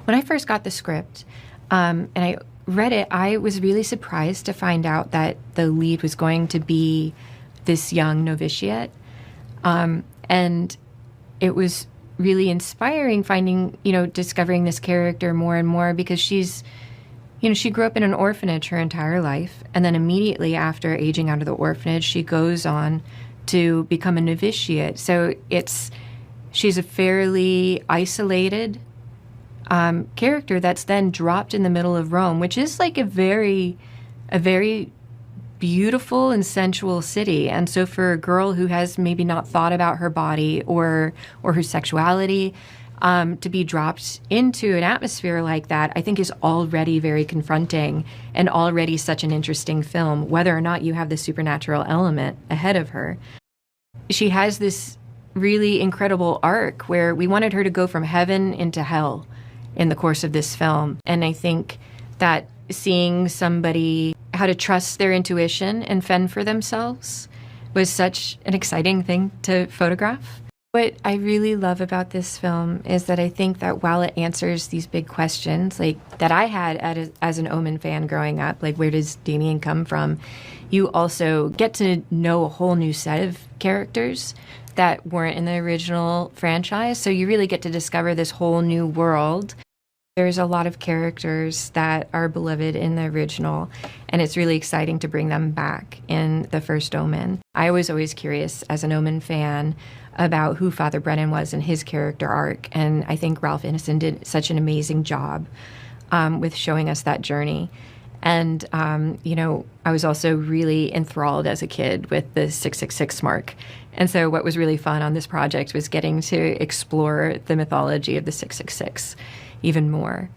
When I first got the script and I read it, I was really surprised to find out that the lead was going to be this young novitiate. And it was really inspiring discovering this character more and more, because she's, she grew up in an orphanage her entire life. And then immediately after aging out of the orphanage, she goes on to become a novitiate. So she's a fairly isolated character that's then dropped in the middle of Rome, which is like a very beautiful and sensual city. And so for a girl who has maybe not thought about her body or her sexuality, to be dropped into an atmosphere like that, I think is already very confronting and already such an interesting film, whether or not you have the supernatural element ahead of her. She has this really incredible arc where we wanted her to go from heaven into hell in the course of this film. And I think that seeing somebody how to trust their intuition and fend for themselves was such an exciting thing to photograph. What I really love about this film is that I think that while it answers these big questions, like that I had as an Omen fan growing up, like where does Damien come from, you also get to know a whole new set of characters that weren't in the original franchise. So you really get to discover this whole new world. There's a lot of characters that are beloved in the original, and it's really exciting to bring them back in The First Omen. I was always curious as an Omen fan about who Father Brennan was and his character arc, and I think Ralph Ineson did such an amazing job with showing us that journey. And, I was also really enthralled as a kid with the 666 mark. And so what was really fun on this project was getting to explore the mythology of the 666 even more.